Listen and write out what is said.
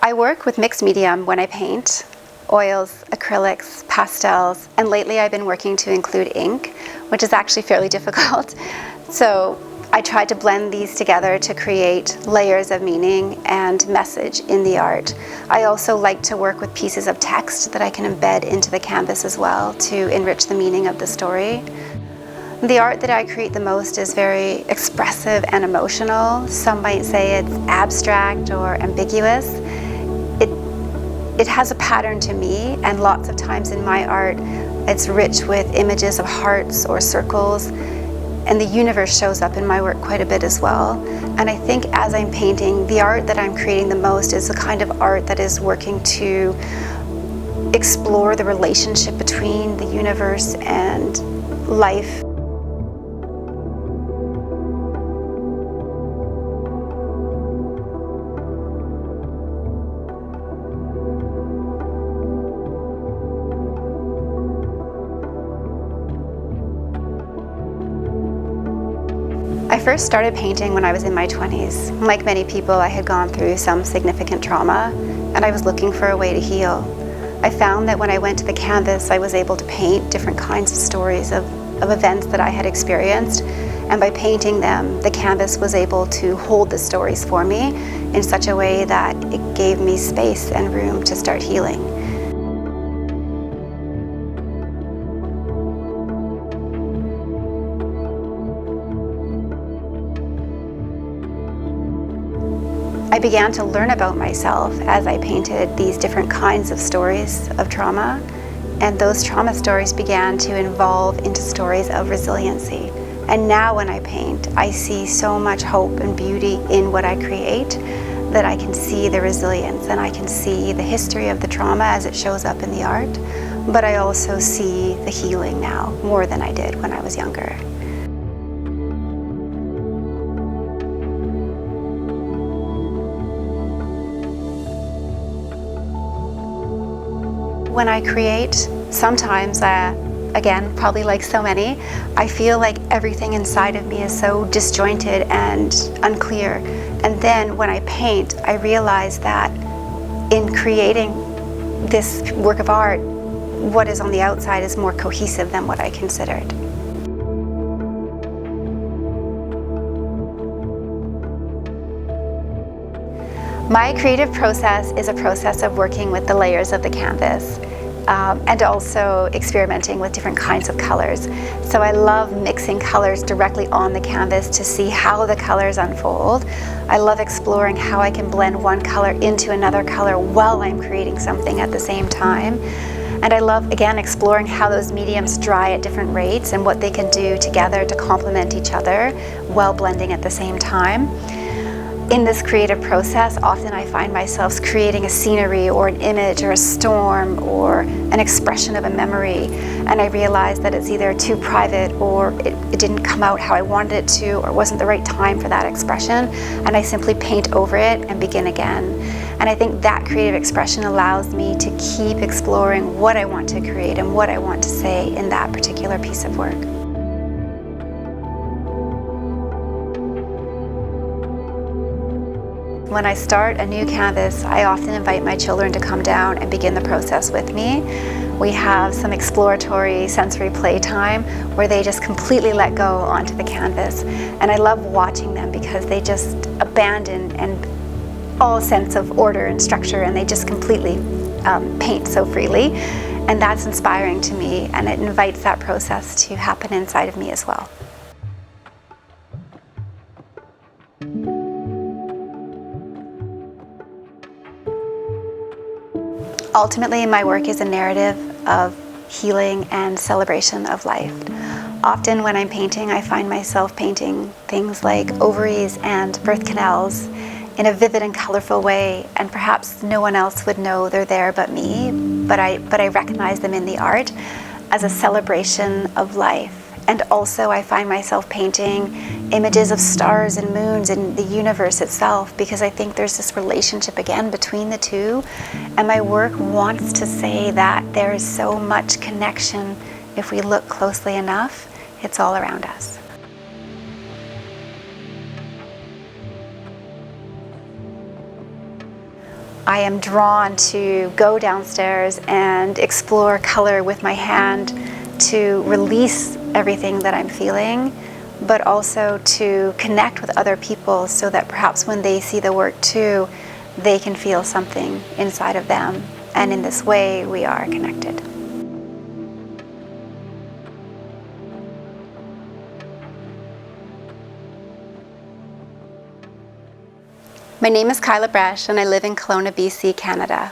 I work with mixed medium when I paint, oils, acrylics, pastels, and lately I've been working to include ink, which is actually fairly difficult. So I tried to blend these together to create layers of meaning and message in the art. I also like to work with pieces of text that I can embed into the canvas as well to enrich the meaning of the story. The art that I create the most is very expressive and emotional. Some might say it's abstract or ambiguous. It has a pattern to me, and lots of times in my art it's rich with images of hearts or circles, and the universe shows up in my work quite a bit as well. And I think as I'm painting, the art that I'm creating the most is the kind of art that is working to explore the relationship between the universe and life. I first started painting when I was in my 20s. Like many people, I had gone through some significant trauma, and I was looking for a way to heal. I found that when I went to the canvas, I was able to paint different kinds of stories of events that I had experienced, and by painting them, the canvas was able to hold the stories for me in such a way that it gave me space and room to start healing. I began to learn about myself as I painted these different kinds of stories of trauma, and those trauma stories began to evolve into stories of resiliency. And now when I paint, I see so much hope and beauty in what I create that I can see the resilience and I can see the history of the trauma as it shows up in the art, but I also see the healing now more than I did when I was younger. When I create, sometimes, again, probably like so many, I feel like everything inside of me is so disjointed and unclear. And then when I paint, I realize that in creating this work of art, what is on the outside is more cohesive than what I considered. My creative process is a process of working with the layers of the canvas and also experimenting with different kinds of colors. So I love mixing colors directly on the canvas to see how the colors unfold. I love exploring how I can blend one color into another color while I'm creating something at the same time. And I love, again, exploring how those mediums dry at different rates and what they can do together to complement each other while blending at the same time. In this creative process, often I find myself creating a scenery or an image or a storm or an expression of a memory, and I realize that it's either too private or it didn't come out how I wanted it to, or wasn't the right time for that expression, and I simply paint over it and begin again. And I think that creative expression allows me to keep exploring what I want to create and what I want to say in that particular piece of work. When I start a new canvas, I often invite my children to come down and begin the process with me. We have some exploratory sensory playtime where they just completely let go onto the canvas. And I love watching them because they just abandon all sense of order and structure, and they just completely paint so freely. And that's inspiring to me, and it invites that process to happen inside of me as well. Ultimately, my work is a narrative of healing and celebration of life. Often when I'm painting, I find myself painting things like ovaries and birth canals in a vivid and colorful way, and perhaps no one else would know they're there but me, but I recognize them in the art as a celebration of life. And also I find myself painting images of stars and moons and the universe itself, because I think there's this relationship again between the two, and my work wants to say that there is so much connection. If we look closely enough, it's all around us. I am drawn to go downstairs and explore color with my hand to release everything that I'm feeling, but also to connect with other people so that perhaps when they see the work too, they can feel something inside of them. And in this way, we are connected. My name is Kyla Bresch and I live in Kelowna, BC, Canada.